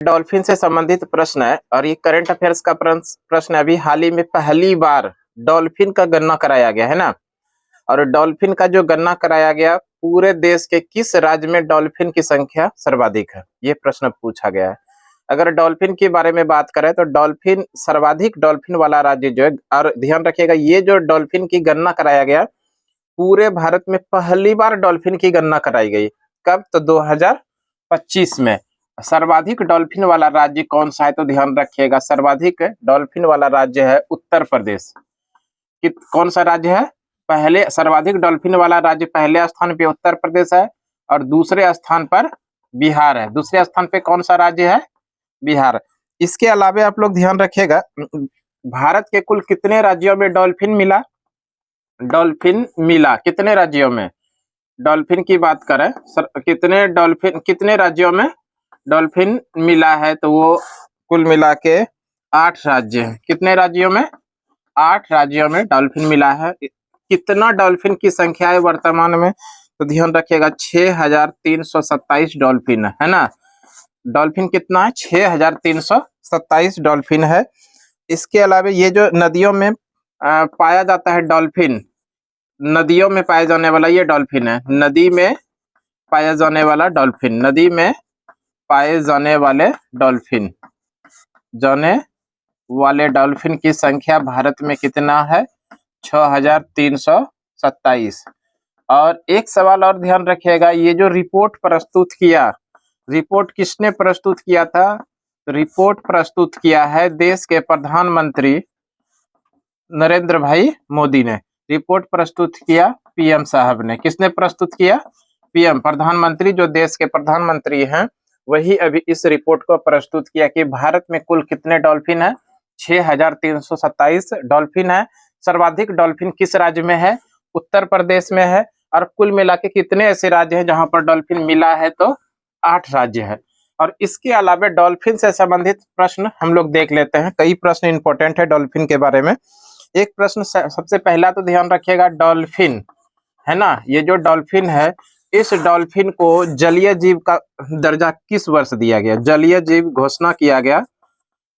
Dolphin से संबंधित प्रश्न है और ये करंट अफेयर्स का प्रश्न है। अभी हाल ही में पहली बार डॉल्फिन का गणना कराया गया है ना। और डॉल्फिन का जो गणना कराया गया, पूरे देश के किस राज्य में डॉल्फिन की संख्या सर्वाधिक है, ये प्रश्न पूछा गया है। अगर डॉल्फिन के बारे में बात करें तो डॉल्फिन सर्वाधिक डॉल्फिन वाला राज्य जो है, और ध्यान रखिएगा ये जो डॉल्फिन की गणना कराया गया, पूरे भारत में पहली बार डॉल्फिन की गणना कराई गई। कब? तो 2025 में। सर्वाधिक डॉल्फिन वाला राज्य कौन सा है? तो ध्यान रखिएगा सर्वाधिक डॉल्फिन वाला राज्य है उत्तर प्रदेश। कौन सा राज्य है? पहले सर्वाधिक डॉल्फिन वाला राज्य पहले स्थान पे उत्तर प्रदेश है और दूसरे स्थान पर बिहार है। दूसरे स्थान पे कौन सा राज्य है? बिहार। इसके अलावा आप लोग ध्यान रखिएगा, भारत के कुल कितने राज्यों में डॉल्फिन मिला? डॉल्फिन मिला कितने राज्यों में? डॉल्फिन की बात करें कितने राज्यों में डॉल्फिन मिला है? तो वो कुल मिला के 8 राज्य हैं। कितने राज्यों में? 8 राज्यों में डॉल्फिन मिला है। कितना डॉल्फिन की संख्या है वर्तमान में? तो ध्यान रखिएगा 6327 डॉल्फिन है ना। डॉल्फिन कितना है? 6327 डॉल्फिन है। इसके अलावा ये जो नदियों में पाया जाता है डॉल्फिन, नदियों में पाए जाने वाला ये डॉल्फिन है। नदी में पाया जाने वाला डॉल्फिन, नदी में पाए जाने वाले डॉल्फिन की संख्या भारत में कितना है? 6327। और एक सवाल और ध्यान रखिएगा, ये जो रिपोर्ट प्रस्तुत किया, रिपोर्ट किसने प्रस्तुत किया था? रिपोर्ट प्रस्तुत किया है देश के प्रधानमंत्री नरेंद्र भाई मोदी ने। रिपोर्ट प्रस्तुत किया पीएम साहब ने। किसने प्रस्तुत किया? पीएम, प्रधानमंत्री, जो देश के प्रधानमंत्री हैं वही अभी इस रिपोर्ट को प्रस्तुत किया कि भारत में कुल कितने डॉल्फिन है? 6327 डॉल्फिन है। सर्वाधिक डॉल्फिन किस राज्य में है? उत्तर प्रदेश में है। और कुल मिला के कितने ऐसे राज्य हैं जहां पर डॉल्फिन मिला है? तो 8 राज्य है। और इसके अलावा डॉल्फिन से संबंधित प्रश्न हम लोग देख लेते हैं। कई प्रश्न इंपॉर्टेंट है डॉल्फिन के बारे में। एक प्रश्न सबसे पहला तो ध्यान रखिएगा, डॉल्फिन है ना, ये जो डॉल्फिन है, इस डॉल्फिन को जलीय जीव का दर्जा किस वर्ष दिया गया? जलीय जीव घोषणा किया गया।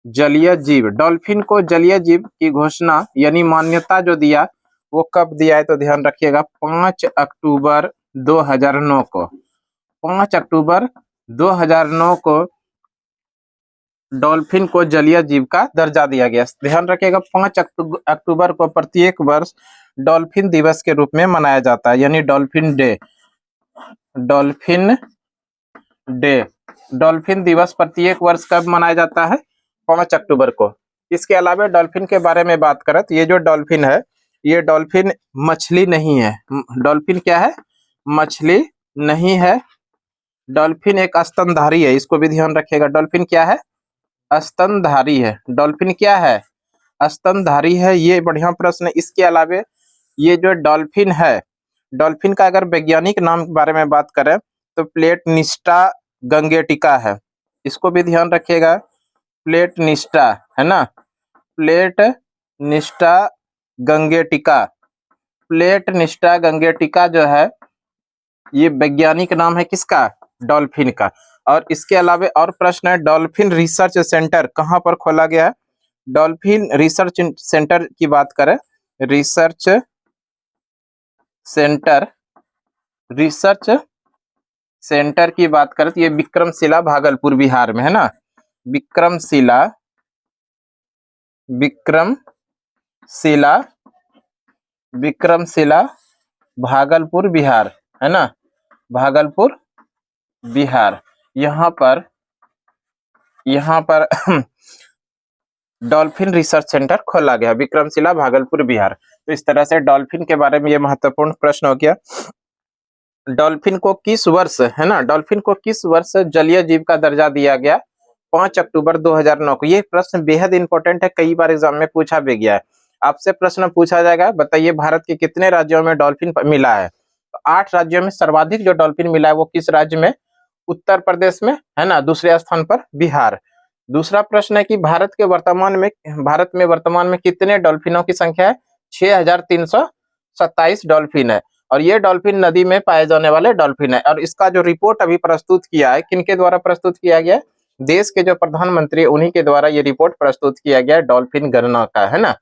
जलीय जीव, डॉल्फिन को जलीय जीव की घोषणा यानी मान्यता जो दिया वो कब दिया है? तो ध्यान रखिएगा 5 अक्टूबर 2009 को। 5 अक्टूबर 2009 को डॉल्फिन को जलीय जीव का दर्जा दिया गया। ध्यान रखिएगा 5 अक्टूबर को प्रत्येक वर्ष डॉल्फिन दिवस के रूप में मनाया जाता है, यानी dolphin day. Dolphin day, dolphin दिवस प्रत्येक वर्ष कब मनाया जाता है? 5 अक्टूबर को। इसके अलावा डॉल्फिन के बारे में बात करें तो ये जो डॉल्फिन है, ये डॉल्फिन मछली नहीं है। डॉल्फिन क्या है? मछली नहीं है। डॉल्फिन एक स्तनधारी है, इसको भी ध्यान रखिएगा। डॉल्फिन क्या है? स्तनधारी है। डॉल्फिन क्या है? स्तनधारी है। ये बढ़िया प्रश्न है। इसके अलावा ये जो डॉल्फिन है, डॉल्फिन का अगर वैज्ञानिक नाम के बारे में बात करें तो प्लेटनिस्टा गंगेटिका है। इसको भी ध्यान रखिएगा, प्लेटनिस्टा है ना, प्लेटनिस्टा गंगेटिका। प्लेटनिस्टा गंगेटिका जो है ये वैज्ञानिक नाम है किसका? डॉल्फिन का। और इसके अलावा और प्रश्न है, डॉल्फिन रिसर्च सेंटर कहां पर खोला गया है? डॉल्फिन रिसर्च सेंटर की बात करें, रिसर्च सेंटर की बात करें तो ये विक्रमशिला भागलपुर बिहार में है ना। विक्रमशिला भागलपुर बिहार है ना, भागलपुर बिहार। यहाँ पर डॉल्फिन रिसर्च सेंटर खोला गया, विक्रमशिला भागलपुर बिहार। तो इस तरह से डॉल्फिन के बारे में ये महत्वपूर्ण प्रश्न हो गया। डॉल्फिन को किस वर्ष है ना, डॉल्फिन को किस वर्ष जलीय जीव का दर्जा दिया गया? 5 अक्टूबर 2009 को। ये प्रश्न बेहद इंपॉर्टेंट है, कई बार एग्जाम में पूछा भी गया है। आपसे प्रश्न पूछा जाएगा, बताइए भारत के कितने राज्यों में डॉल्फिन मिला है? 8 राज्यों में सर्वाधिक जो डॉल्फिन मिला है वो किस राज्य में? उत्तर प्रदेश में है ना। दूसरे स्थान पर बिहार। दूसरा प्रश्न है कि भारत में वर्तमान में कितने डॉल्फिनों की संख्या है? 6327 डॉल्फिन है। और ये डॉल्फिन नदी में पाए जाने वाले डॉल्फिन है। और इसका जो रिपोर्ट अभी प्रस्तुत किया है, किनके द्वारा प्रस्तुत किया गया? देश के जो प्रधानमंत्री उन्हीं के द्वारा ये रिपोर्ट प्रस्तुत किया गया डॉल्फिन गणना का, है ना।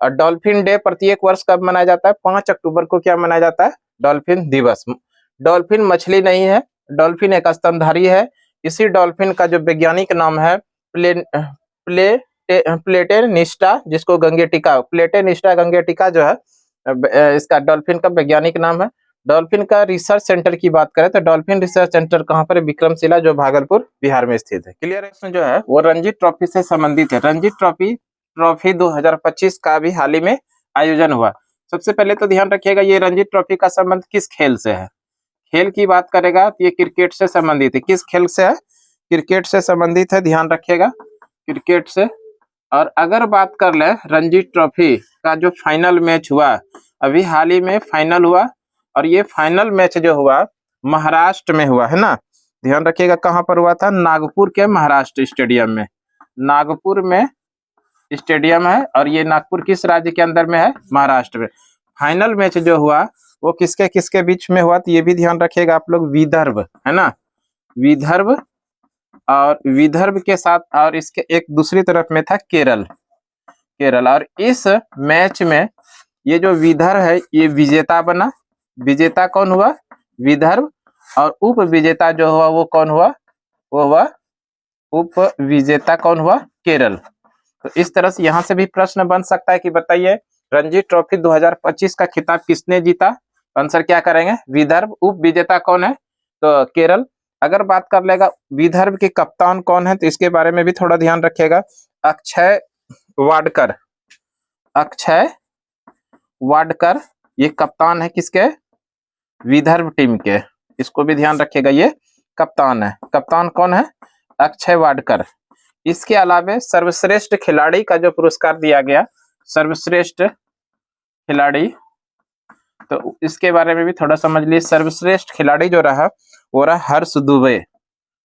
और डॉल्फिन डे प्रत्येक वर्ष कब मनाया जाता है? 5 अक्टूबर को क्या मनाया जाता है? डॉल्फिन दिवस। डॉल्फिन मछली नहीं है, डॉल्फिन एक स्तनधारी है। इसी डॉल्फिन का जो वैज्ञानिक नाम है प्लेटेनिस्टा, जिसको गंगेटिका, प्लेटेनिस्टा गंगेटिका जो है इसका डॉल्फिन का वैज्ञानिक नाम है। डॉल्फिन का रिसर्च सेंटर की बात करें तो डॉल्फिन रिसर्च सेंटर कहाँ पर है? विक्रमशिला, जो भागलपुर बिहार में स्थित है। क्लियर है? इसमें जो है वो रणजी ट्रॉफी से संबंधित है। रणजी ट्रॉफी 2025 का भी हाल ही में आयोजन हुआ। सबसे पहले तो ध्यान रखिएगा ये रणजी ट्रॉफी का संबंध किस खेल से है। खेल की बात करेगा तो ये क्रिकेट से संबंधित है। किस खेल से है? क्रिकेट से संबंधित है, ध्यान रखिएगा, क्रिकेट से। और अगर बात कर ले रणजी ट्रॉफी का जो फाइनल मैच हुआ, अभी हाल ही में फाइनल हुआ, और ये फाइनल मैच जो हुआ महाराष्ट्र में हुआ, है ना। ध्यान रखिएगा कहाँ पर हुआ था? नागपुर के महाराष्ट्र स्टेडियम में। नागपुर में स्टेडियम है, और ये नागपुर किस राज्य के अंदर में है? महाराष्ट्र में। फाइनल मैच जो हुआ वो किसके किसके बीच में हुआ? तो ये भी ध्यान रखिएगा आप लोग, विदर्भ, है ना, विदर्भ, और विदर्भ के साथ, और इसके एक दूसरी तरफ में था केरल, केरल। और इस मैच में ये जो विदर्भ है ये विजेता बना। विजेता कौन हुआ? विदर्भ। और उप विजेता जो हुआ वो कौन हुआ? वो हुआ उप विजेता कौन हुआ? केरल। तो इस तरह से यहाँ से भी प्रश्न बन सकता है कि बताइए रणजी ट्रॉफी 2025 का खिताब किसने जीता? आंसर क्या करेंगे? विदर्भ। उप विजेता कौन है? तो केरल। अगर बात कर लेगा विदर्भ के कप्तान कौन है, तो इसके बारे में भी थोड़ा ध्यान रखिएगा। अक्षय वाडकर, अक्षय वाडकर ये कप्तान है किसके? विदर्भ टीम के। इसको भी ध्यान रखिएगा, ये कप्तान है। कप्तान कौन है? अक्षय वाडकर। इसके अलावा सर्वश्रेष्ठ खिलाड़ी का जो पुरस्कार दिया गया, सर्वश्रेष्ठ खिलाड़ी, तो इसके बारे में भी थोड़ा समझ लीजिए। सर्वश्रेष्ठ खिलाड़ी जो रहा वो रहा हर्ष दुबे।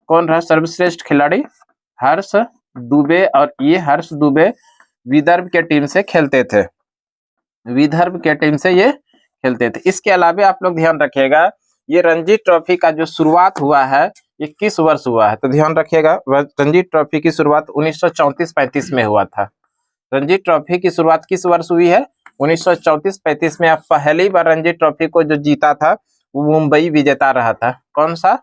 कौन रहा सर्वश्रेष्ठ खिलाड़ी? हर्ष दुबे। और ये हर्ष दुबे विदर्भ के टीम से खेलते थे, विदर्भ के टीम से ये खेलते थे। इसके अलावा आप लोग ध्यान रखिएगा ये रणजी ट्रॉफी का जो शुरुआत हुआ है ये किस वर्ष हुआ है? तो ध्यान रखिएगा रणजी ट्रॉफी की शुरुआत 1934-35 में हुआ था। रणजी ट्रॉफी की शुरुआत किस वर्ष हुई है? 1934-35 में। अब पहली बार रणजी ट्रॉफी को जो जीता था वो मुंबई विजेता रहा था। कौन सा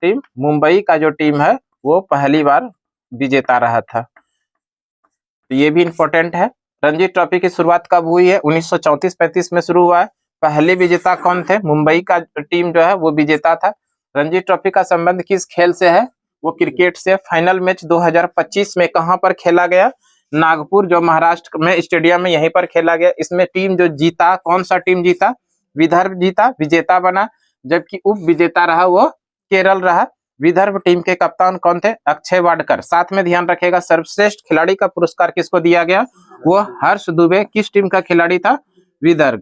टीम? मुंबई का जो टीम है वो पहली बार विजेता रहा था। तो ये भी इंपॉर्टेंट है। रणजी ट्रॉफी की शुरुआत कब हुई है? 1934-35 में शुरू हुआ है। पहले विजेता कौन थे? मुंबई का टीम जो है वो विजेता था। रणजी ट्रॉफी का संबंध किस खेल से है? वो क्रिकेट से। फाइनल मैच 2025 में कहां पर खेला गया? नागपुर, जो महाराष्ट्र में स्टेडियम में, यहीं पर खेला गया। इसमें टीम जो जीता, कौन सा टीम जीता? विदर्भ जीता, विजेता बना। जबकि उप विजेता रहा वो केरल रहा। विदर्भ टीम के कप्तान कौन थे? अक्षय वाडकर। साथ में ध्यान रखेगा सर्वश्रेष्ठ खिलाड़ी का पुरस्कार किसको दिया गया? वो हर्ष दुबे। किस टीम का खिलाड़ी था? विदर्भ।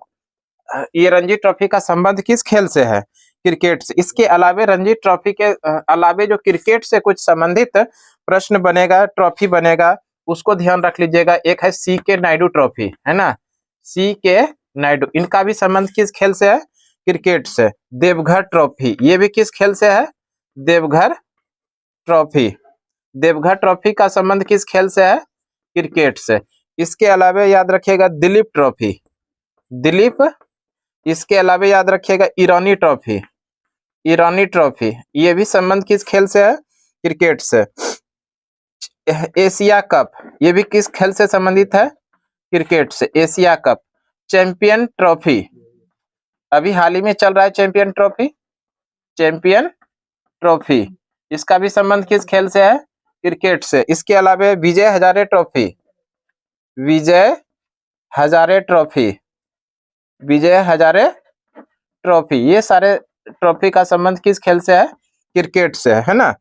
ये रणजी ट्रॉफी का संबंध किस खेल से है? क्रिकेट से। इसके अलावे रणजी ट्रॉफी के अलावे जो क्रिकेट से कुछ संबंधित प्रश्न बनेगा, ट्रॉफी बनेगा, उसको ध्यान रख लीजिएगा। एक है सी के नायडू ट्रॉफी, है ना, सी के नायडू। इनका भी संबंध किस खेल से है? क्रिकेट से। देवघर ट्रॉफी, ये भी किस खेल से है? देवघर ट्रॉफी। देवघर ट्रॉफी का संबंध किस खेल से है? क्रिकेट से। इसके अलावा याद रखिएगा दिलीप ट्रॉफी, दिलीप। इसके अलावा याद रखिएगा ईरानी ट्रॉफी, ईरानी ट्रॉफी, ये भी संबंध किस खेल से है? क्रिकेट से। एशिया कप, ये भी किस खेल से संबंधित है? क्रिकेट से। Asia cup. चैंपियन ट्रॉफी, अभी हाल ही में चल रहा है चैंपियन ट्रॉफी, चैंपियन ट्रॉफी, इसका भी संबंध किस खेल से है? क्रिकेट से। इसके अलावा Vijay Hazare trophy, Vijay Hazare trophy, Vijay Hazare trophy, ये सारे ट्रॉफी का संबंध किस खेल से है? क्रिकेट से, है ना।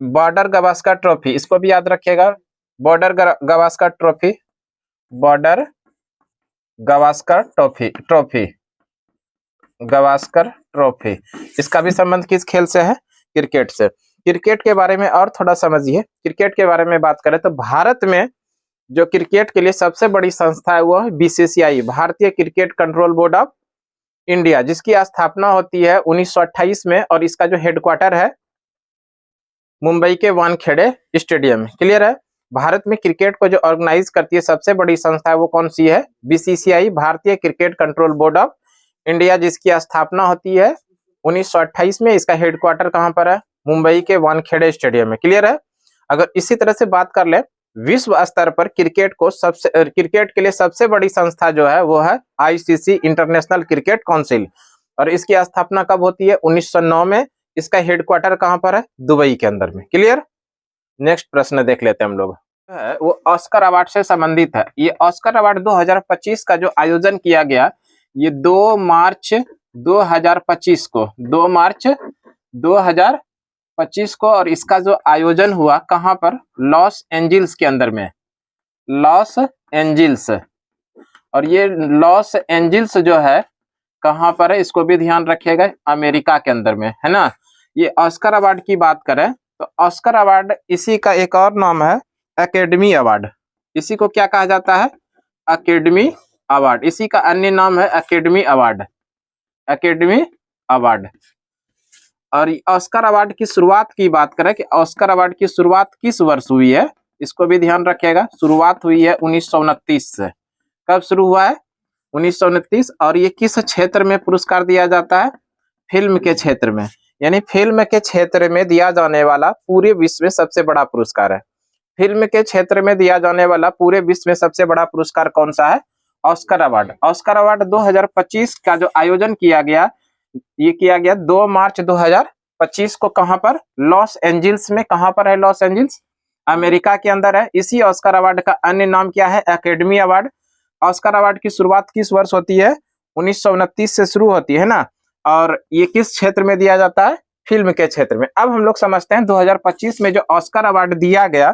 बॉर्डर गावस्कर ट्रॉफी, इसको भी याद रखिएगा। Border Gavaskar trophy, border Gavaskar trophy, trophy Gavaskar trophy, इसका भी संबंध किस खेल से है? क्रिकेट से। क्रिकेट के बारे में और थोड़ा समझिए। क्रिकेट के बारे में बात करें तो भारत में जो क्रिकेट के लिए सबसे बड़ी संस्था है वो है बीसीसीआई, भारतीय cricket control board of India, जिसकी स्थापना होती है 1928 में, और इसका जो हेडक्वार्टर है मुंबई के वानखेड़े स्टेडियम में। क्लियर है। भारत में क्रिकेट को जो ऑर्गेनाइज करती है सबसे बड़ी संस्था है वो कौन सी है? बीसीसीआई, भारतीय cricket control board of India, जिसकी स्थापना होती है 1928 में। इसका हेडक्वार्टर कहां पर है? मुंबई के वानखेड़े स्टेडियम में। क्लियर है। अगर इसी तरह से बात कर ले, विश्व स्तर पर क्रिकेट के लिए सबसे बड़ी संस्था जो है वो है आईसीसी, इंटरनेशनल क्रिकेट काउंसिल, और इसकी स्थापना कब होती है? 1909 में। इसका हेडक्वार्टर कहां पर है? दुबई के अंदर में। क्लियर। नेक्स्ट प्रश्न देख लेते हैं हम लोग, वो ऑस्कर अवार्ड से संबंधित है। ये ऑस्कर अवार्ड 2025 का जो आयोजन किया गया, ये 2 मार्च 2025 को, 2 मार्च 2025 को, और इसका जो आयोजन हुआ कहां पर? लॉस एंजिल्स के अंदर में, लॉस एंजिल्स। और ये लॉस एंजिल्स जो है कहां पर है? इसको भी ध्यान रखिएगा, अमेरिका के अंदर में, है ना। ये ऑस्कर अवार्ड की बात करें तो ऑस्कर अवार्ड, इसी का एक और नाम है एकेडमी अवार्ड। इसी को क्या कहा जाता है? Academy award. इसी का अन्य नाम है एकेडमी अवार्ड, एकेडमी अवार्ड। और ऑस्कर अवार्ड की शुरुआत की बात करें कि ऑस्कर अवार्ड की शुरुआत किस वर्ष हुई है, इसको भी ध्यान रखिएगा। शुरुआत हुई है 1929 से। कब शुरू हुआ है? 1929। और ये किस क्षेत्र में पुरस्कार दिया जाता है? फिल्म के क्षेत्र में। यानी फिल्म के क्षेत्र में दिया जाने वाला पूरे विश्व में सबसे बड़ा पुरस्कार है। फिल्म के क्षेत्र में दिया जाने वाला पूरे विश्व में सबसे बड़ा पुरस्कार कौन सा है? Oscar award. ऑस्कर अवार्ड 2025 का जो आयोजन किया गया, ये किया गया 2 मार्च 2025 को। कहां पर? लॉस एंजिल्स में। कहां पर है लॉस एंजिल्स? अमेरिका के अंदर है। इसी ऑस्कर अवार्ड का अन्य नाम क्या है? Academy award. ऑस्कर अवार्ड की शुरुआत किस वर्ष होती है? 1929 से शुरू होती है ना। और ये किस क्षेत्र में दिया जाता है? फिल्म के क्षेत्र में। अब हम लोग समझते हैं 2025 में जो ऑस्कर अवार्ड दिया गया,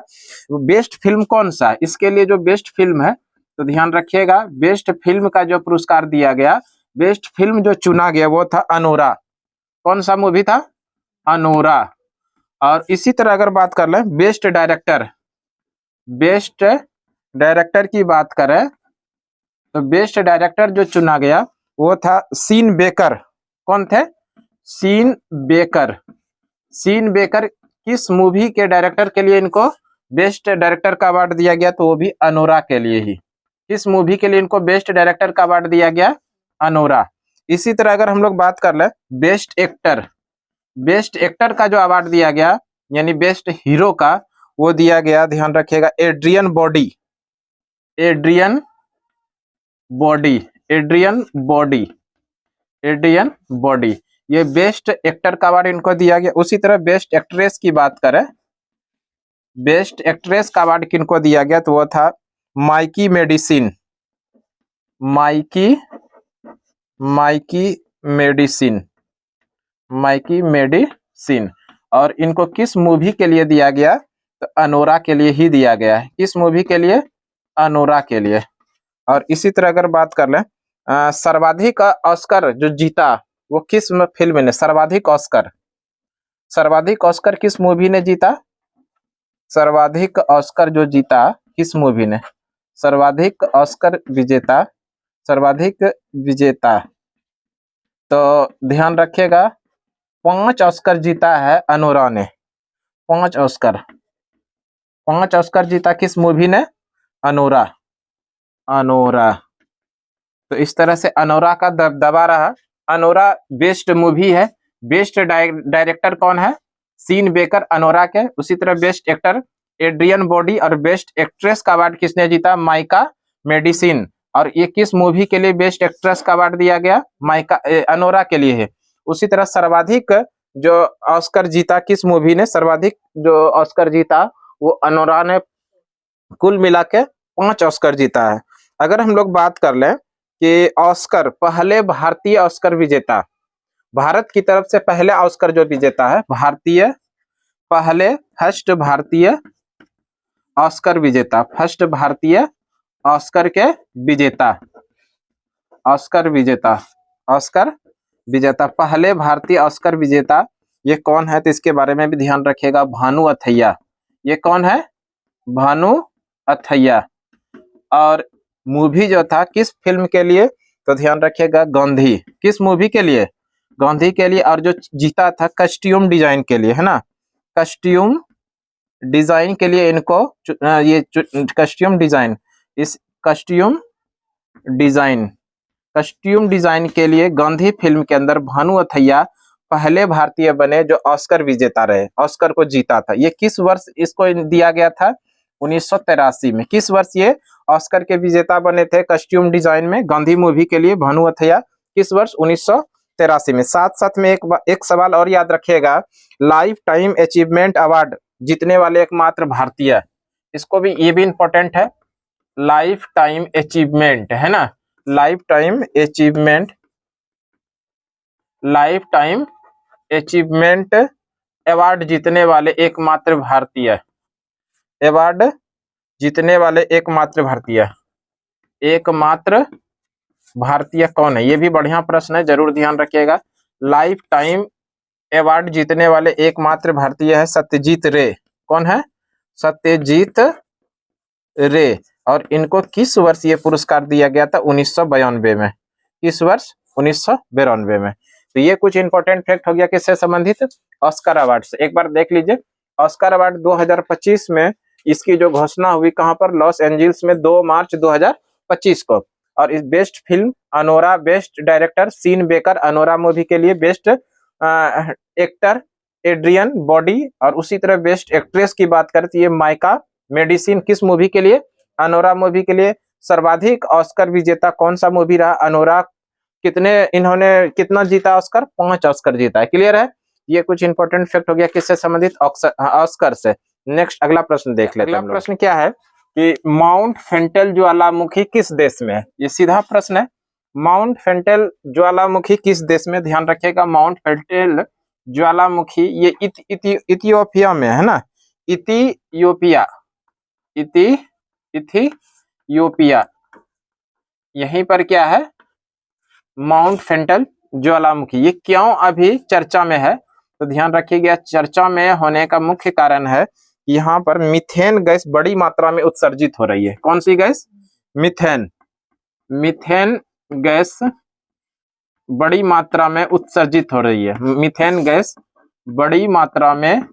बेस्ट फिल्म कौन सा है? इसके लिए जो बेस्ट फिल्म है, तो ध्यान रखिएगा, बेस्ट फिल्म का जो पुरस्कार दिया गया, बेस्ट फिल्म जो चुना गया वो था अनोरा। कौन सा मूवी था? अनोरा। और इसी तरह अगर बात कर लें बेस्ट डायरेक्टर, बेस्ट डायरेक्टर की बात करें तो बेस्ट डायरेक्टर जो चुना गया वो था सीन बेकर। कौन थे? Sean Baker. सीन बेकर किस मूवी के डायरेक्टर के लिए इनको बेस्ट डायरेक्टर का अवार्ड दिया गया? तो वो भी अनोरा के लिए ही। किस मूवी के लिए इनको बेस्ट डायरेक्टर का अवार्ड दिया गया? अनोरा। इसी तरह अगर हम लोग बात कर ले बेस्ट एक्टर, बेस्ट एक्टर का जो अवार्ड दिया गया यानी बेस्ट हीरो का, वो दिया गया, ध्यान रखिएगा, Adrien Brody. Adrien Brody, Adrien Brody, Adrien Brody. ये बेस्ट एक्टर का अवार्ड इनको दिया गया। उसी तरह बेस्ट एक्ट्रेस की बात करें, बेस्ट एक्ट्रेस का अवार्ड किनको दिया गया? तो वो था Mikey medicine. Mikey medicine, Mikey medicine. और इनको किस मूवी के लिए दिया गया? तो अनोरा के लिए ही दिया गया है। किस मूवी के लिए? अनोरा के लिए। और इसी तरह अगर बात कर लें सर्वाधिक ऑस्कर जो जीता वो किस फिल्म ने? सर्वाधिक ऑस्कर, सर्वाधिक ऑस्कर किस मूवी ने जीता? सर्वाधिक ऑस्कर जो जीता किस मूवी ने? सर्वाधिक ऑस्कर विजेता, सर्वाधिक विजेता, तो ध्यान रखिएगा 5 ऑस्कर जीता है अनोरा ने। 5 ऑस्कर, 5 ऑस्कर जीता किस मूवी ने? अनोरा। अनोरा। तो इस तरह से अनोरा का दबदबा रहा। अनोरा बेस्ट मूवी है। बेस्ट डायरेक्टर कौन है? सीन बेकर, अनोरा के। उसी तरह बेस्ट एक्टर एड्रियन बॉडी, और बेस्ट एक्ट्रेस का अवार्ड किसने जीता? Mica medicine. और ये किस मूवी के लिए बेस्ट एक्ट्रेस का अवार्ड दिया गया? अनोरा के लिए है। उसी तरह सर्वाधिक जो ऑस्कर जीता किस मूवी ने? सर्वाधिक जो ऑस्कर जीता वो अनोरा ने। कुल मिला के 5 ऑस्कर जीता है। अगर हम लोग बात कर लें कि ऑस्कर, पहले भारतीय ऑस्कर विजेता, भारत की तरफ से पहले ऑस्कर जो विजेता है, भारतीय पहले फर्स्ट भारतीय ऑस्कर विजेता, फर्स्ट भारतीय ऑस्कर के विजेता, ऑस्कर विजेता, ऑस्कर विजेता, पहले भारतीय ऑस्कर विजेता ये कौन है? तो इसके बारे में भी ध्यान रखिएगा, भानु अथैया। ये कौन है? भानु अथैया। और मूवी जो था किस फिल्म के लिए? तो ध्यान रखिएगा गांधी। किस मूवी के लिए? गांधी के लिए। और जो जीता था कस्ट्यूम डिजाइन के लिए, है ना। कस्ट्यूम डिजाइन के लिए इनको ये कस्ट्यूम डिजाइन, इस कस्ट्यूम डिजाइन के लिए गांधी फिल्म के अंदर भानु अथैया पहले भारतीय बने जो ऑस्कर विजेता रहे, ऑस्कर को जीता था। ये किस वर्ष इसको दिया गया था? 1983 में। किस वर्ष ये ऑस्कर के विजेता बने थे कस्ट्यूम डिजाइन में गांधी मूवी के लिए भानु अथैया? किस वर्ष? 1983 में। साथ साथ में एक सवाल और याद रखिएगा, लाइफ टाइम अचीवमेंट अवार्ड जीतने वाले एकमात्र भारतीय, इसको भी, ये भी इंपॉर्टेंट है। लाइफ टाइम अचीवमेंट है ना, लाइफ टाइम अचीवमेंट अवार्ड जीतने वाले एकमात्र भारतीय, अवार्ड जीतने वाले एकमात्र भारतीय कौन है? ये भी बढ़िया प्रश्न है, जरूर ध्यान रखिएगा। लाइफ टाइम अवार्ड जीतने वाले एकमात्र भारतीय है सत्यजीत रे। कौन है? सत्यजीत रे। और इनको किस वर्ष ये पुरस्कार दिया गया था? 1992 में। किस वर्ष? 1992 में। तो ये कुछ इंपॉर्टेंट फैक्ट हो गया किससे संबंधित? ऑस्कर अवार्ड से। एक बार देख लीजिए, ऑस्कर अवार्ड 2025 में इसकी जो घोषणा हुई कहां पर? लॉस एंजल्स में 2 मार्च 2025 को। और इस best film Anora, best director Sean Baker Anora movie के लिए, बेस्ट एक्टर एड्रियन बॉडी, और उसी तरह बेस्ट एक्ट्रेस की बात करें तो ये माइका मेडिसिन। किस मूवी के लिए? अनोरा मूवी के लिए। सर्वाधिक ऑस्कर विजेता कौन सा मूवी रहा? अनोरा। इन्होंने कितना जीता ऑस्कर? 5 ऑस्कर जीता है। क्लियर है? ये कुछ इंपॉर्टेंट फैक्ट हो गया किससे संबंधित? ऑस्कर से। नेक्स्ट अगला प्रश्न देख लेते हैं। अगला प्रश्न क्या है कि माउंट फेंटेल ज्वालामुखी किस देश में है? ये सीधा प्रश्न है। माउंट फेंटेल ज्वालामुखी किस देश में? ध्यान रखिएगा, माउंट फेंटेल ज्वालामुखी ये इथियोपिया में है ना, इथियोपिया। यहीं पर क्या है? माउंट फेंटेल ज्वालामुखी। ये क्यों अभी चर्चा में है? तो ध्यान रखिएगा, चर्चा में होने का मुख्य कारण है कि यहाँ पर मीथेन गैस बड़ी मात्रा में उत्सर्जित हो रही है। कौन सी गैस? मीथेन गैस बड़ी मात्रा में उत्सर्जित हो रही है। मीथेन गैस बड़ी मात्रा में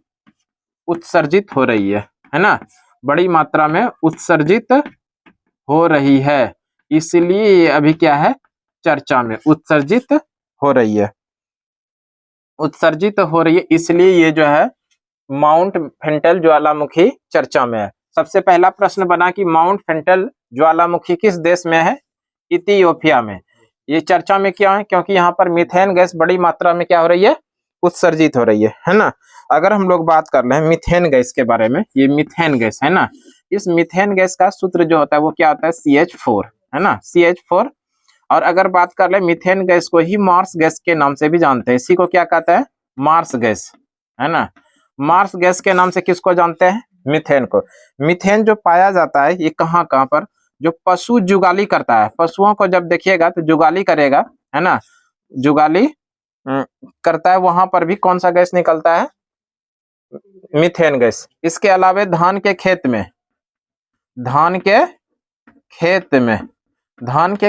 उत्सर्जित हो रही है ना, बड़ी मात्रा में उत्सर्जित हो रही है, इसलिए अभी क्या है? चर्चा में उत्सर्जित हो रही है, इसलिए ये जो है माउंट फेंटेल ज्वालामुखी चर्चा में है। सबसे पहला प्रश्न बना कि माउंट फेंटेल ज्वालामुखी किस देश में है? इथियोपिया में। ये चर्चा में क्यों है? क्योंकि यहाँ पर मीथेन गैस बड़ी मात्रा में क्या हो रही है? उत्सर्जित हो रही है ना। अगर हम लोग बात कर रहे हैं मीथेन गैस के बारे में, ये मीथेन गैस है ना, इस मीथेन गैस का सूत्र जो होता है वो क्या होता है? CH4 है ना, CH4। और अगर बात कर ले मीथेन गैस को ही मार्स गैस के नाम से भी जानते हैं। इसी को क्या कहता है? मार्स गैस है ना। मार्स गैस के नाम से किसको जानते हैं? मीथेन को। मीथेन जो पाया जाता है ये कहाँ पर? जो पशु जुगाली करता है, पशुओं को जब देखिएगा तो जुगाली करेगा है ना, जुगाली करता है, वहां पर भी कौन सा गैस निकलता है? Methane gas. इसके अलावा धान के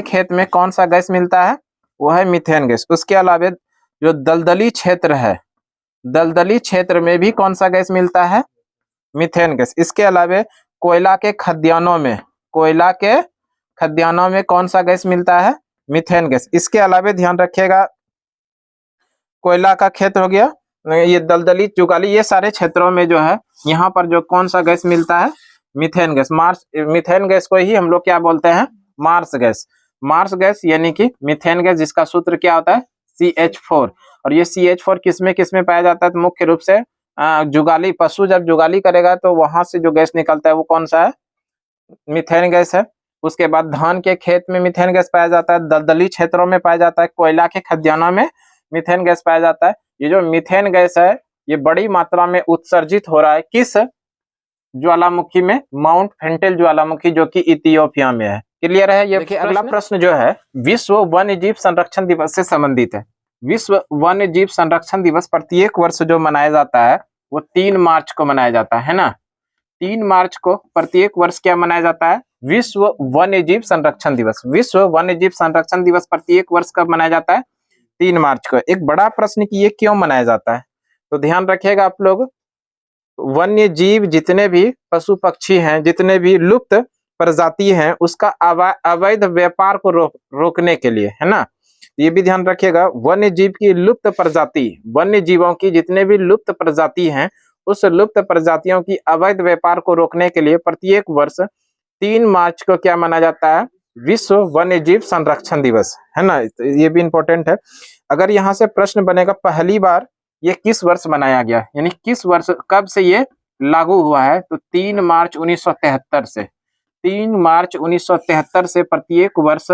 खेत में कौन सा गैस मिलता है? वो है मीथेन गैस। उसके अलावा जो दलदली क्षेत्र है, दलदली क्षेत्र में भी कौन सा गैस मिलता है? Methane gas. इसके अलावा कोयला के खद्यानों में कौन सा गैस मिलता है? Methane gas. इसके अलावा ध्यान रखिएगा, कोयला का क्षेत्र हो गया, ये दलदली, जुगाली, ये सारे क्षेत्रों में जो है यहाँ पर जो कौन सा गैस मिलता है? Methane gas. मीथेन गैस को ही हम लोग क्या बोलते हैं? मार्स गैस यानी कि मीथेन गैस, जिसका सूत्र क्या होता है? CH4। और ये CH4 किसमें पाया जाता है? तो मुख्य रूप से जुगाली, पशु जब जुगाली करेगा तो वहां से जो गैस निकलता है वो कौन सा है? मीथेन गैस है। उसके बाद धान के खेत में मीथेन गैस पाया जाता है, दलदली क्षेत्रों में पाया जाता है, कोयला के खदानों में मीथेन गैस पाया जाता है। ये जो मीथेन गैस है ये बड़ी मात्रा में उत्सर्जित हो रहा है किस ज्वालामुखी में? माउंट फेंटेल ज्वालामुखी, जो कि इथियोपिया में है। क्लियर है? ये देखिए अगला प्रश्न जो है विश्व वन्य जीव संरक्षण दिवस से संबंधित है। विश्व वन्य जीव संरक्षण दिवस प्रत्येक वर्ष जो मनाया जाता है वो 3 मार्च को मनाया जाता है ना। 3 मार्च को प्रत्येक वर्ष क्या मनाया जाता है? विश्व वन्य जीव संरक्षण दिवस। विश्व वन्य जीव संरक्षण दिवस प्रत्येक वर्ष कब मनाया जाता है? 3 मार्च को। एक बड़ा प्रश्न कि ये क्यों मनाया जाता है, तो ध्यान रखिएगा आप लोग, वन्य जीव जितने भी पशु पक्षी हैं, जितने भी लुप्त प्रजाति हैं, उसका अवैध व्यापार को रोकने के लिए, है ना। ये भी ध्यान रखिएगा, वन्य जीव की लुप्त प्रजाति, वन्य जीवों की जितने भी लुप्त प्रजाति हैं, उस लुप्त प्रजातियों की अवैध व्यापार को रोकने के लिए प्रत्येक वर्ष 3 मार्च को क्या माना जाता है, विश्व वन्य जीव संरक्षण दिवस, है ना। तो ये भी इंपॉर्टेंट है। अगर यहाँ से प्रश्न बनेगा पहली बार ये किस वर्ष मनाया गया, यानी किस वर्ष, कब से ये लागू हुआ है, तो 3 मार्च 1973 से, 3 मार्च 1973 से प्रत्येक वर्ष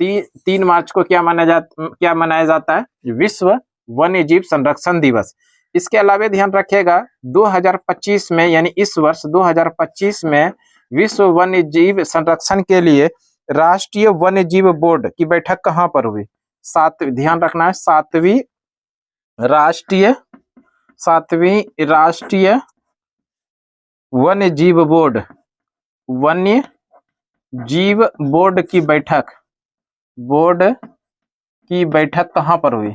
3 मार्च को क्या मनाया जाता है, विश्व वन्य जीव संरक्षण दिवस। इसके अलावा ध्यान रखिएगा 2025 में, यानी इस वर्ष 2025 में विश्व वन्य जीव संरक्षण के लिए राष्ट्रीय वन्य जीव बोर्ड की बैठक कहां पर हुई, ध्यान रखना है, सातवीं राष्ट्रीय वन्य जीव बोर्ड, वन्य जीव बोर्ड की बैठक कहां पर हुई,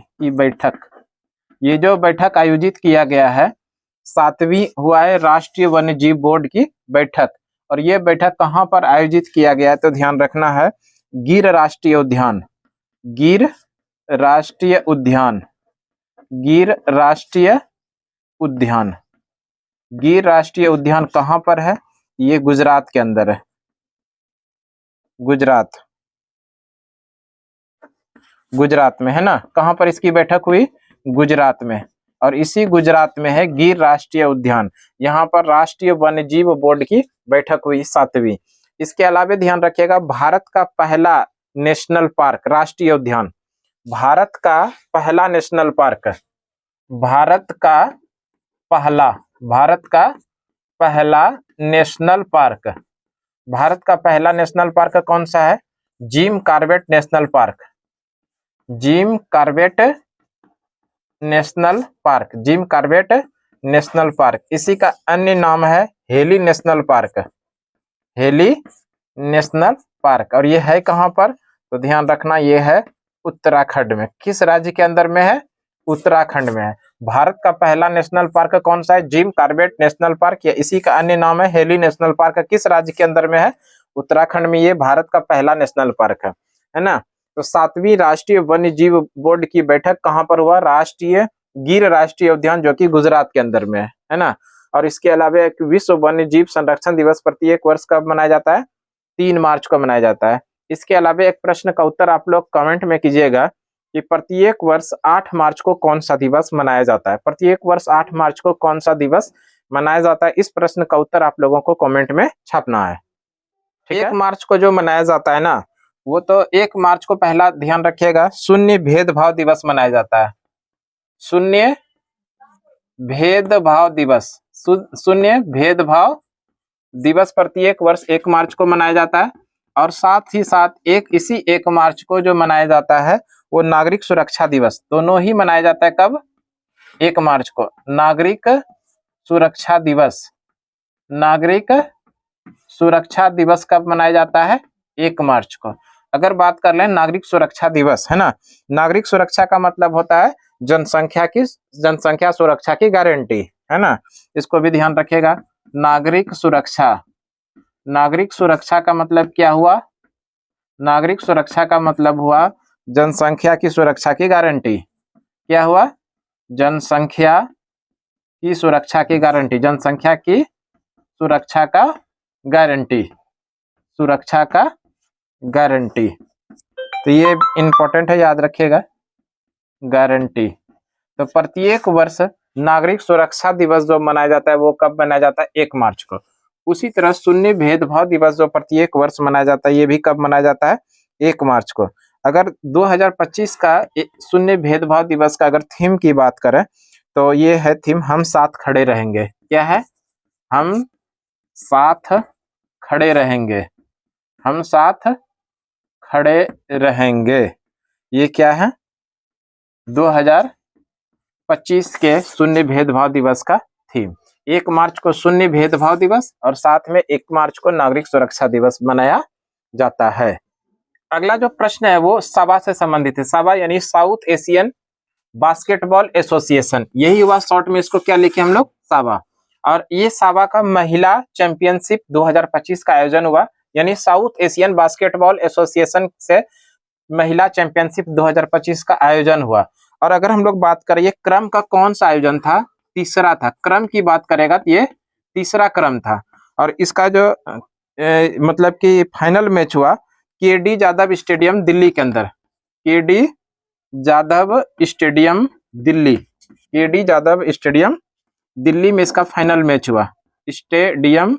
ये जो बैठक आयोजित किया गया है, 7वीं हुआ है राष्ट्रीय वन्य जीव बोर्ड की बैठक, और ये बैठक कहां पर आयोजित किया गया है, तो ध्यान रखना है गिर राष्ट्रीय उद्यान, गिर राष्ट्रीय उद्यान कहां पर है, ये गुजरात के अंदर है, गुजरात में, है ना। कहां पर इसकी बैठक हुई, गुजरात में, और इसी गुजरात में है गिर राष्ट्रीय उद्यान, यहाँ पर राष्ट्रीय वन्यजीव बोर्ड की बैठक हुई 7वीं। इसके अलावा ध्यान रखिएगा भारत का पहला नेशनल पार्क, राष्ट्रीय उद्यान, भारत का पहला नेशनल पार्क, भारत का पहला नेशनल पार्क कौन सा है, Jim Corbett national park, Jim Corbett national park. इसी का अन्य नाम है हेली नेशनल पार्क, और ये है कहां पर, तो ध्यान रखना ये है उत्तराखंड में। किस राज्य के अंदर में है, उत्तराखंड में है। भारत का पहला नेशनल पार्क कौन सा है, जिम कॉर्बेट नेशनल पार्क, या इसी का अन्य नाम है हेली नेशनल पार्क, किस राज्य के अंदर में है, उत्तराखंड में। ये भारत का पहला नेशनल पार्क है ना। तो 7वीं राष्ट्रीय वन्य जीव बोर्ड की बैठक कहां पर हुआ, गिर राष्ट्रीय उद्यान, जो कि गुजरात के अंदर में है ना। और इसके अलावा एक विश्व वन्य जीव संरक्षण दिवस प्रत्येक वर्ष कब मनाया जाता है, 3 मार्च को मनाया जाता है। इसके अलावा एक प्रश्न का उत्तर आप लोग कमेंट में कीजिएगा कि प्रत्येक वर्ष 8 मार्च को कौन सा दिवस मनाया जाता है, प्रत्येक वर्ष 8 मार्च को कौन सा दिवस मनाया जाता है। इस प्रश्न का उत्तर आप लोगों को कमेंट में छापना है, ठीक है। 1 मार्च को जो मनाया जाता है ना, वो तो 1 मार्च को पहला ध्यान रखिएगा शून्य भेदभाव दिवस मनाया जाता है, शून्य भेदभाव दिवस प्रत्येक वर्ष 1 मार्च को मनाया जाता है। और साथ ही साथ इसी 1 मार्च को जो मनाया जाता है वो नागरिक सुरक्षा दिवस, दोनों ही मनाया जाता है कब, 1 मार्च को। नागरिक सुरक्षा दिवस कब मनाया जाता है, 1 मार्च को। अगर बात कर लें नागरिक सुरक्षा दिवस, है ना, नागरिक सुरक्षा का मतलब होता है जनसंख्या सुरक्षा की गारंटी, है ना। इसको भी ध्यान रखिएगा, नागरिक सुरक्षा का मतलब क्या हुआ, नागरिक सुरक्षा का मतलब हुआ जनसंख्या की सुरक्षा की गारंटी। क्या हुआ, जनसंख्या की सुरक्षा की गारंटी, जनसंख्या की सुरक्षा का गारंटी। तो ये इंपॉर्टेंट है, याद रखिएगा, गारंटी। तो प्रत्येक वर्ष नागरिक सुरक्षा दिवस जो मनाया जाता है वो कब मनाया जाता है, 1 मार्च को। उसी तरह शून्य भेदभाव दिवस जो प्रत्येक वर्ष मनाया जाता है, ये भी कब मनाया जाता है, 1 मार्च को। अगर 2025 का शून्य भेदभाव दिवस का अगर थीम की बात करें तो ये है थीम, हम साथ खड़े रहेंगे। क्या है, हम साथ खड़े रहेंगे, ये क्या है, 2025 के शून्य भेदभाव दिवस का थीम। 1 मार्च को शून्य भेदभाव दिवस और साथ में 1 मार्च को नागरिक सुरक्षा दिवस मनाया जाता है। अगला जो प्रश्न है वो साबा से संबंधित है। साबा यानी साउथ एशियन बास्केटबॉल एसोसिएशन, यही हुआ शॉर्ट में, इसको क्या लिखे हम लोग, साबा। और ये सावा का महिला चैंपियनशिप 2025 का आयोजन हुआ, यानी साउथ एशियन बास्केटबॉल एसोसिएशन से महिला चैंपियनशिप 2025 का आयोजन हुआ। और अगर हम लोग बात करें ये क्रम का कौन सा आयोजन था, तीसरा था। क्रम की बात करेगा तो ये तीसरा क्रम था। और इसका जो मतलब कि फाइनल मैच हुआ केडी जादव स्टेडियम दिल्ली के अंदर, KD Jadhav stadium Delhi, KD Jadhav stadium Delhi में इसका फाइनल मैच हुआ। स्टेडियम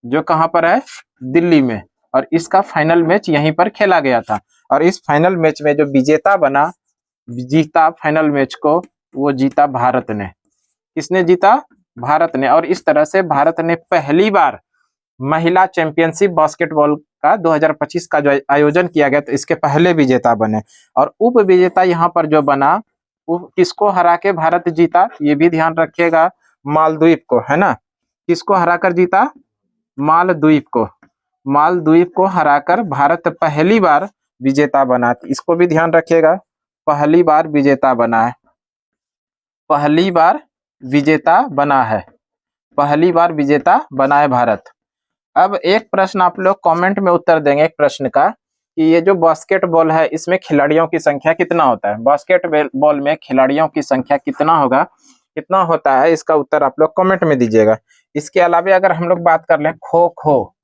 जो कहां पर है, दिल्ली में, और इसका फाइनल मैच यहीं पर खेला गया था। और इस फाइनल मैच में जो विजेता बना, जीता फाइनल मैच को, वो जीता भारत ने। किसने जीता? भारत ने। और इस तरह से भारत ने पहली बार महिला चैंपियनशिप बास्केटबॉल का 2025 का जो आयोजन किया गया, तो इसके पहले विजेता बने। और उप विजेता यहाँ पर जो बना, वो किसको हरा के भारत जीता, ये भी ध्यान रखिएगा, मालदीव को, है ना। किसको हराकर जीता? मालदीव को। मालदीव को हराकर भारत पहली बार विजेता बना, इसको भी ध्यान रखिएगा, पहली बार विजेता बना है, पहली बार विजेता बना है, पहली बार विजेता बना है भारत। अब एक प्रश्न आप लोग कमेंट में उत्तर देंगे एक प्रश्न का, कि ये जो बास्केटबॉल है इसमें खिलाड़ियों की संख्या कितना होता है? बास्केटबॉल में खिलाड़ियों की संख्या कितना होगा, कितना होता है, इसका उत्तर आप लोग कमेंट में दीजिएगा। इसके अलावा अगर हम लोग बात कर लें खो खो,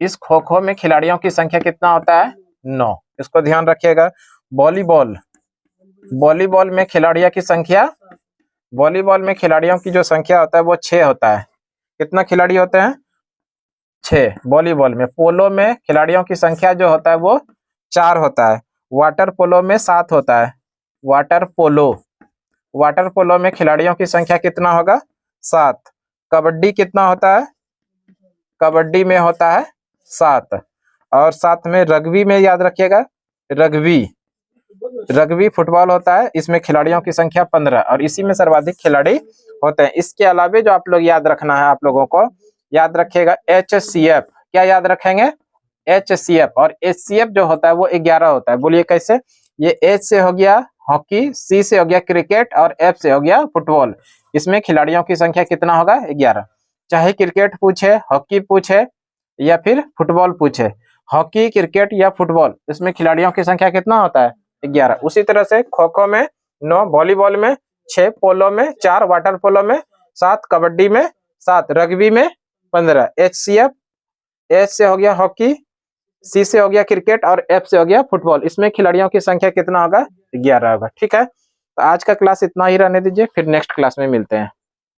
इस खो खो में खिलाड़ियों की संख्या कितना होता है? 9, इसको ध्यान रखिएगा। वॉलीबॉल, वॉलीबॉल में खिलाड़ियों की संख्या, वॉलीबॉल में खिलाड़ियों की जो संख्या होता है वो 6 होता है। कितना खिलाड़ी होते हैं? 6 वॉलीबॉल में। पोलो में खिलाड़ियों की संख्या जो होता है वो 4 होता है। वाटर पोलो में 7 होता है। वाटर पोलो, वाटर पोलो में खिलाड़ियों की संख्या कितना होगा? 7। कबड्डी कितना होता है? कबड्डी में होता है 7। और साथ में रग्बी में याद रखिएगा, रग्बी, रग्बी फुटबॉल होता है, इसमें खिलाड़ियों की संख्या 15, और इसी में सर्वाधिक खिलाड़ी होते हैं। इसके अलावा जो आप लोग याद रखना है, आप लोगों को याद रखिएगा HCF, क्या याद रखेंगे? HCF। और HCF जो होता है वो 11 होता है। बोलिए कैसे? ये H से हो गया हॉकी, C से हो गया क्रिकेट, और F से हो गया फुटबॉल। इसमें खिलाड़ियों की संख्या कितना होगा? 11। चाहे क्रिकेट पूछे, हॉकी पूछे, या फिर फुटबॉल पूछे, हॉकी, क्रिकेट या फुटबॉल, इसमें खिलाड़ियों की संख्या कितना होता है? 11। उसी तरह से खो खो में 9, वॉलीबॉल में 6, पोलो में 4, वाटर पोलो में 7, कबड्डी में 7, रग्बी में 15। HCF, H से हो गया हॉकी, C से हो गया क्रिकेट, और F से हो गया फुटबॉल। इसमें खिलाड़ियों की संख्या कितना होगा? 11 होगा। ठीक है, तो आज का क्लास इतना ही रहने दीजिए, फिर नेक्स्ट क्लास में मिलते हैं।